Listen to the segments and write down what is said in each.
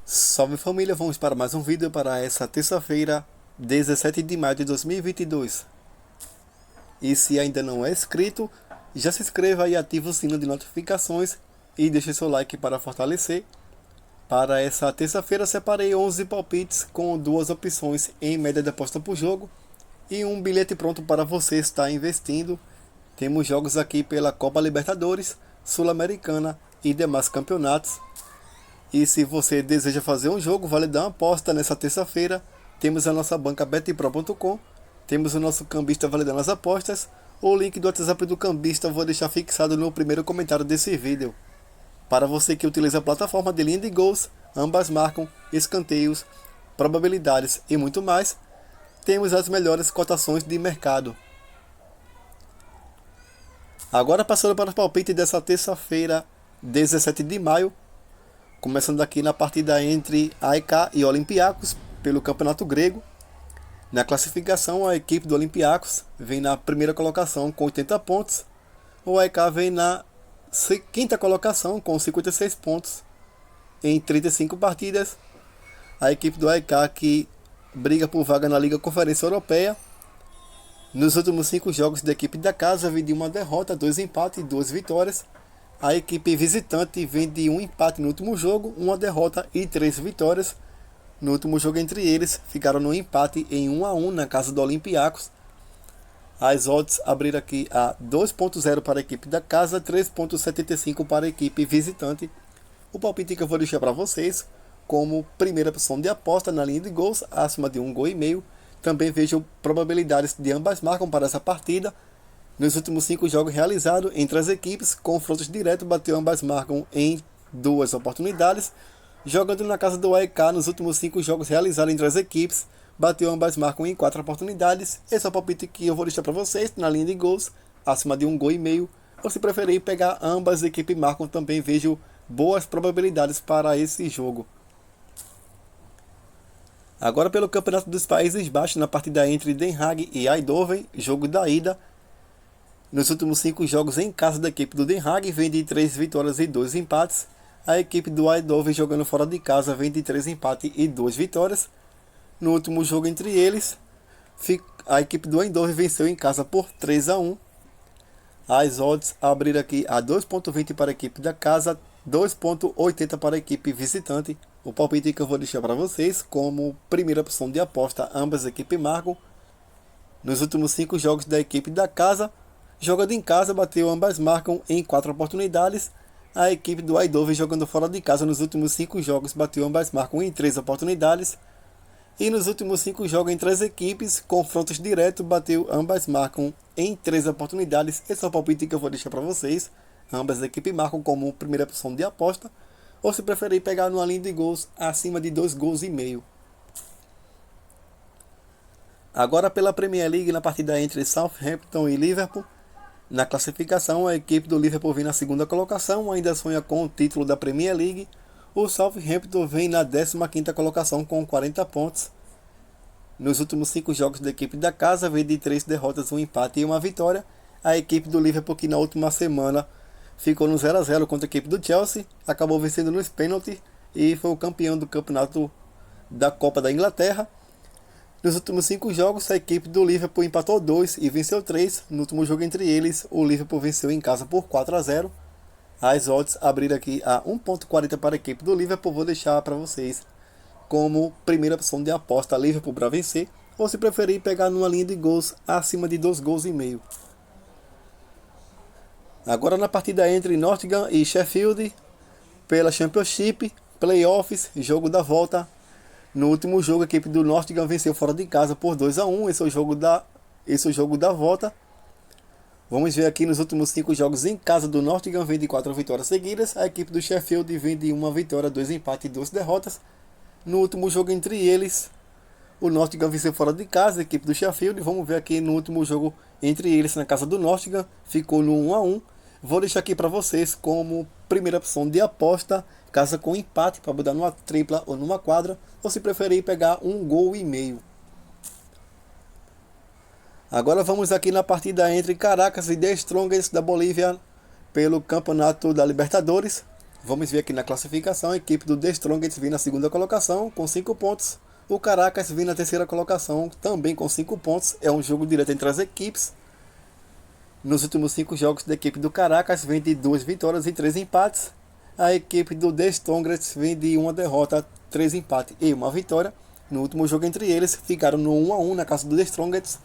Salve família, vamos para mais um vídeo para essa terça-feira, 17 de maio de 2022. E se ainda não é inscrito, já se inscreva e ative o sino de notificações e deixe seu like para fortalecer. Para essa terça-feira separei 11 palpites com duas opções em média de aposta por jogo e um bilhete pronto para você estar investindo. Temos jogos aqui pela Copa Libertadores, Sul-Americana e demais campeonatos. E se você deseja fazer um jogo, vale dar uma aposta nessa terça-feira. Temos a nossa banca betpro.com, temos o nosso cambista validando as apostas. O link do WhatsApp do cambista eu vou deixar fixado no primeiro comentário desse vídeo. Para você que utiliza a plataforma de linha de gols, ambas marcam, escanteios, probabilidades e muito mais, temos as melhores cotações de mercado. Agora passando para o palpite dessa terça-feira, 17 de maio. Começando aqui na partida entre AEK e Olympiacos pelo Campeonato Grego. Na classificação, a equipe do Olympiacos vem na primeira colocação com 80 pontos. O AEK vem na quinta colocação com 56 pontos em 35 partidas. A equipe do AEK que briga por vaga na Liga Conferência Europeia. Nos últimos 5 jogos da equipe da casa vem de uma derrota, 2 empates e 2 vitórias. A equipe visitante vem de um empate no último jogo, uma derrota e 3 vitórias. No último jogo entre eles, ficaram no empate em 1-1 na casa do Olympiacos. As odds abriram aqui a 2.0 para a equipe da casa, 3.75 para a equipe visitante. O palpite que eu vou deixar para vocês como primeira opção de aposta na linha de gols, acima de 1,5 gol. Também vejo probabilidades de ambas marcam para essa partida. Nos últimos 5 jogos realizados entre as equipes, confrontos diretos, bateu ambas marcam em 2 oportunidades. Jogando na casa do AEK, nos últimos 5 jogos realizados entre as equipes, bateu ambas marcam em 4 oportunidades. Esse é o palpite que eu vou deixar para vocês na linha de gols, acima de 1,5 gol. Ou se preferir pegar ambas equipes marcam, também vejo boas probabilidades para esse jogo. Agora pelo Campeonato dos Países Baixos, na partida entre Den Haag e Eindhoven, jogo da ida. Nos últimos 5 jogos em casa da equipe do Den Haag, vem de 3 vitórias e 2 empates. A equipe do Eindhoven jogando fora de casa vem de 3 empates e 2 vitórias. No último jogo entre eles, a equipe do Eindhoven venceu em casa por 3-1. As odds abriram aqui a 2.20 para a equipe da casa, 2.80 para a equipe visitante. O palpite que eu vou deixar para vocês como primeira opção de aposta, ambas equipes marcam. Nos últimos 5 jogos da equipe da casa, jogando em casa, bateu ambas marcam em 4 oportunidades. A equipe do Eindhoven jogando fora de casa nos últimos 5 jogos, bateu ambas marcam em 3 oportunidades. E nos últimos 5 jogos entre as equipes, confrontos diretos, bateu ambas marcam em 3 oportunidades. Esse é o palpite que eu vou deixar para vocês. Ambas equipes marcam como primeira opção de aposta. Ou se preferir pegar numa linha de gols acima de 2,5 gols. Agora pela Premier League, na partida entre Southampton e Liverpool. Na classificação, a equipe do Liverpool vem na segunda colocação, ainda sonha com o título da Premier League. O Southampton vem na 15ª colocação com 40 pontos. Nos últimos 5 jogos da equipe da casa, vem de 3 derrotas, um empate e uma vitória. A equipe do Liverpool, que na última semana ficou no 0-0 contra a equipe do Chelsea, acabou vencendo nos pênaltis e foi o campeão do campeonato da Copa da Inglaterra. Nos últimos 5 jogos, a equipe do Liverpool empatou 2 e venceu 3. No último jogo entre eles, o Liverpool venceu em casa por 4-0. As odds abriram aqui a 1.40 para a equipe do Liverpool. Vou deixar para vocês como primeira opção de aposta Liverpool para vencer. Ou se preferir pegar numa linha de gols acima de 2,5 gols. Agora na partida entre Nottingham e Sheffield pela Championship, Playoffs, jogo da volta. No último jogo, a equipe do Nottingham venceu fora de casa por 2-1. Esse é o jogo da volta. Vamos ver aqui nos últimos 5 jogos em casa do Nottingham, vem de 4 vitórias seguidas. A equipe do Sheffield vem de 1 vitória, 2 empates e 2 derrotas. No último jogo entre eles, o Nottingham venceu fora de casa, a equipe do Sheffield. Vamos ver aqui no último jogo entre eles, na casa do Nottingham, ficou no 1-1. Vou deixar aqui para vocês como primeira opção de aposta, casa com empate, para mudar numa tripla ou numa quadra, ou se preferir pegar 1,5 gols. Agora vamos aqui na partida entre Caracas e The Strongest da Bolívia pelo Campeonato da Libertadores. Vamos ver aqui na classificação, a equipe do The Strongest vem na segunda colocação com 5 pontos. O Caracas vem na terceira colocação também com 5 pontos. É um jogo direto entre as equipes. Nos últimos 5 jogos da equipe do Caracas vem de 2 vitórias e 3 empates. A equipe do The Strongest vem de 1 derrota, 3 empates e 1 vitória. No último jogo entre eles ficaram no 1-1 na casa do The Strongest.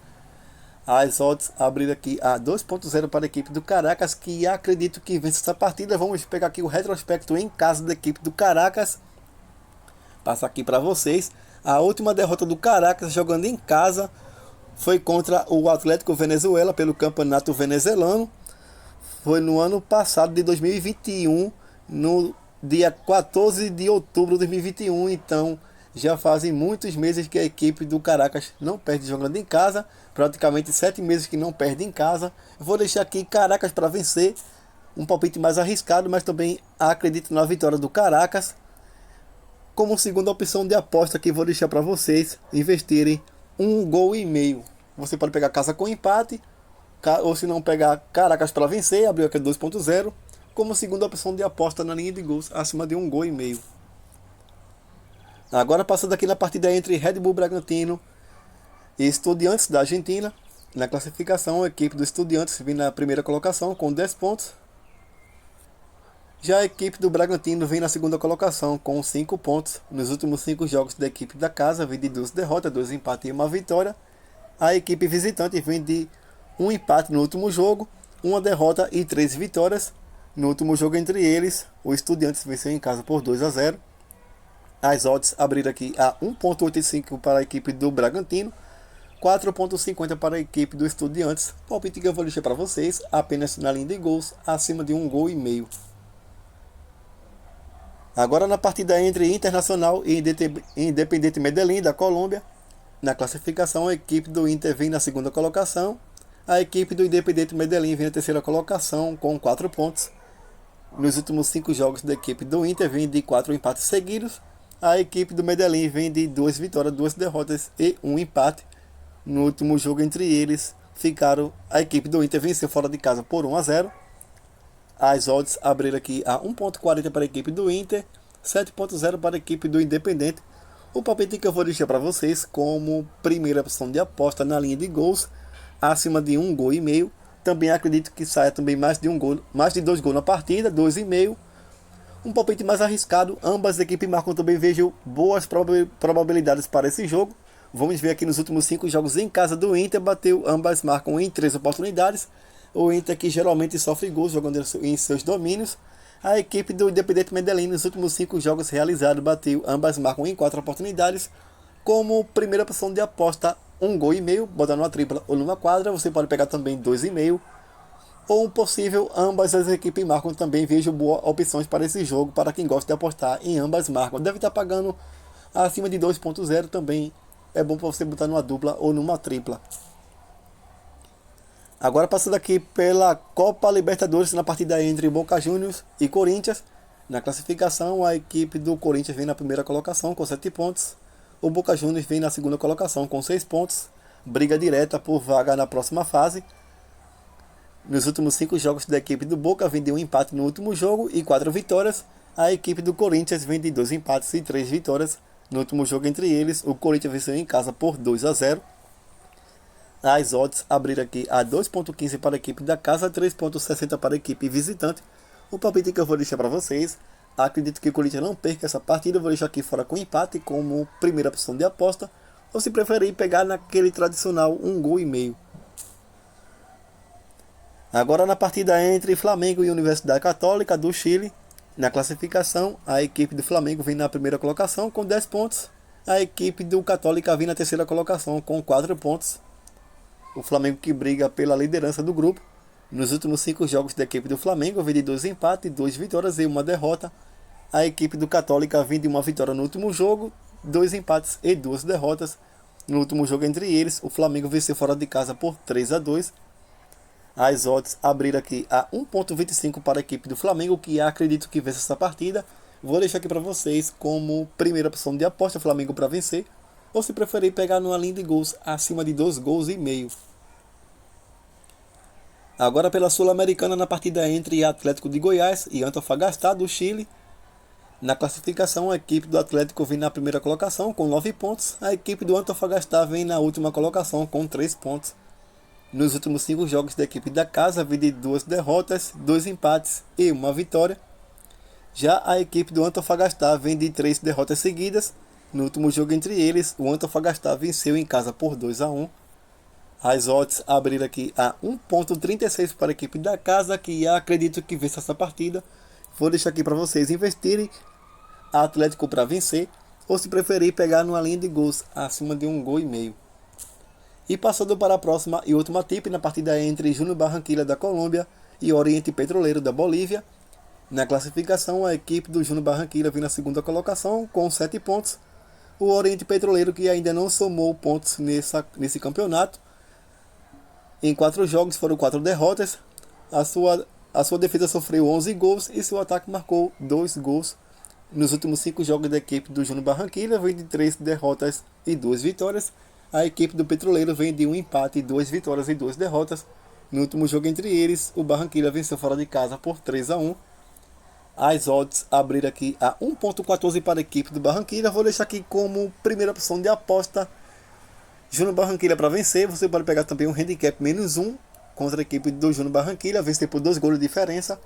As odds abriram aqui a 2.0 para a equipe do Caracas, que acredito que vence essa partida. Vamos pegar aqui o retrospecto em casa da equipe do Caracas. Passar aqui para vocês. A última derrota do Caracas jogando em casa foi contra o Atlético Venezuela pelo campeonato venezuelano. Foi no ano passado de 2021, no dia 14 de outubro de 2021. Então já fazem muitos meses que a equipe do Caracas não perde jogando em casa. Praticamente 7 meses que não perde em casa. Vou deixar aqui Caracas para vencer. Um palpite mais arriscado, mas também acredito na vitória do Caracas. Como segunda opção de aposta que vou deixar para vocês investirem 1,5 gols. Você pode pegar casa com empate, ou se não pegar Caracas para vencer, abriu aqui 2.0. Como segunda opção de aposta na linha de gols acima de 1,5 gols. Agora passando aqui na partida entre Red Bull Bragantino e Estudiantes da Argentina. Na classificação, a equipe do Estudiantes vem na primeira colocação com 10 pontos. Já a equipe do Bragantino vem na segunda colocação com 5 pontos. Nos últimos 5 jogos da equipe da casa vem de 2 derrotas, 2 empates e 1 vitória. A equipe visitante vem de 1 empate no último jogo, 1 derrota e 3 vitórias. No último jogo entre eles, o Estudiantes venceu em casa por 2-0. As odds abriram aqui a 1.85 para a equipe do Bragantino, 4.50 para a equipe do Estudiantes. Palpite que eu vou deixar para vocês apenas na linha de gols, acima de 1,5 gols. Agora na partida entre Internacional e Independiente Medellín da Colômbia. Na classificação, a equipe do Inter vem na segunda colocação. A equipe do Independiente Medellín vem na terceira colocação com 4 pontos. Nos últimos 5 jogos da equipe do Inter vem de 4 empates seguidos. A equipe do Medellín vem de 2 vitórias, 2 derrotas e 1 empate. No último jogo entre eles, a equipe do Inter venceu fora de casa por 1-0. As odds abriram aqui a 1.40 para a equipe do Inter, 7.0 para a equipe do Independente. O palpite que eu vou deixar para vocês como primeira opção de aposta na linha de gols, acima de 1,5 gols. Também acredito que saia também mais de 2 gols na partida, 2,5. Um palpite mais arriscado, ambas as equipes marcam, também vejo boas probabilidades para esse jogo. Vamos ver aqui nos últimos 5 jogos em casa do Inter, ambas marcam em 3 oportunidades. O Inter que geralmente sofre gols jogando em seus domínios. A equipe do Independiente Medellín nos últimos 5 jogos realizados ambas marcam em 4 oportunidades. Como primeira opção de aposta, 1,5 gols, botando numa tripla ou numa quadra. Você pode pegar também 2,5. Ou um possível, ambas as equipes marcam. Também vejo boas opções para esse jogo, para quem gosta de apostar em ambas marcam. Deve estar pagando acima de 2.0 também. É bom para você botar numa dupla ou numa tripla. Agora passando aqui pela Copa Libertadores, na partida entre Boca Juniors e Corinthians. Na classificação, a equipe do Corinthians vem na primeira colocação com 7 pontos. O Boca Juniors vem na segunda colocação com 6 pontos. Briga direta por vaga na próxima fase. Nos últimos 5 jogos da equipe do Boca vem de 1 empate no último jogo e 4 vitórias. A equipe do Corinthians vem de 2 empates e 3 vitórias. No último jogo entre eles, o Corinthians venceu em casa por 2-0. As odds abriram aqui a 2.15 para a equipe da casa, 3.60 para a equipe visitante. O palpite que eu vou deixar para vocês, acredito que o Corinthians não perca essa partida. Eu vou deixar aqui fora com empate como primeira opção de aposta. Ou se preferir pegar naquele tradicional 1,5 gols. Agora na partida entre Flamengo e Universidade Católica do Chile. Na classificação, a equipe do Flamengo vem na primeira colocação com 10 pontos. A equipe do Católica vem na terceira colocação com 4 pontos. O Flamengo que briga pela liderança do grupo. Nos últimos 5 jogos da equipe do Flamengo vem de 2 empates, 2 vitórias e 1 derrota. A equipe do Católica vem de 1 vitória no último jogo, 2 empates e 2 derrotas. No último jogo entre eles, o Flamengo venceu fora de casa por 3-2. As odds abriram aqui a 1.25 para a equipe do Flamengo, que acredito que vence essa partida. Vou deixar aqui para vocês como primeira opção de aposta, Flamengo para vencer. Ou se preferir pegar numa linha de gols acima de 2,5 gols. Agora pela Sul-Americana, na partida entre Atlético de Goiás e Antofagasta do Chile. Na classificação, a equipe do Atlético vem na primeira colocação com 9 pontos, a equipe do Antofagastá vem na última colocação com 3 pontos. Nos últimos 5 jogos da equipe da casa, vem de 2 derrotas, 2 empates e 1 vitória. Já a equipe do Antofagastá vem de 3 derrotas seguidas. No último jogo entre eles, o Antofagastá venceu em casa por 2-1. As odds abriram aqui a 1,36 para a equipe da casa, que acredito que vença essa partida. Vou deixar aqui para vocês investirem Atlético para vencer, ou se preferir pegar numa linha de gols acima de 1,5 gols. E passando para a próxima e última tip na partida entre Júnior Barranquilla da Colômbia e Oriente Petroleiro da Bolívia. Na classificação, a equipe do Júnior Barranquilla vem na segunda colocação com 7 pontos. O Oriente Petroleiro, que ainda não somou pontos nesse campeonato, em 4 jogos foram 4 derrotas. A sua defesa sofreu 11 gols e seu ataque marcou 2 gols. Nos últimos 5 jogos da equipe do Júnior Barranquilla vem de 3 derrotas e 2 vitórias. A equipe do Petroleiro vem de 1 empate, 2 vitórias e 2 derrotas. No último jogo entre eles, o Barranquilla venceu fora de casa por 3-1. As odds abriram aqui a 1,14 para a equipe do Barranquilla. Vou deixar aqui como primeira opção de aposta Júnior Barranquilla para vencer. Você pode pegar também um handicap -1 contra a equipe do Júnior Barranquilla, vencer por 2 gols de diferença.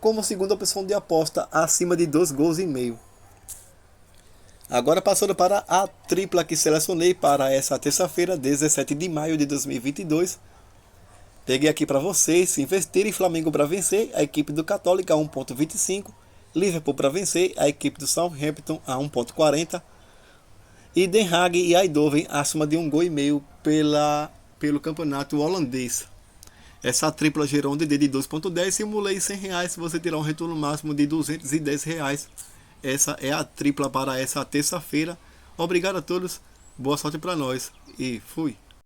Como segunda opção de aposta, acima de 2,5 gols. Agora passando para a tripla que selecionei para essa terça-feira, 17 de maio de 2022. Peguei aqui para vocês investirem Flamengo para vencer, a equipe do Católica a 1,25. Liverpool para vencer, a equipe do Southampton a 1,40. E Den Haag e Eindhoven acima de 1,5 gols pelo campeonato holandês. Essa tripla gerou um DD de 2,10, simulei R$100, você terá um retorno máximo de R$210. Essa é a tripla para essa terça-feira. Obrigado a todos, boa sorte para nós e fui!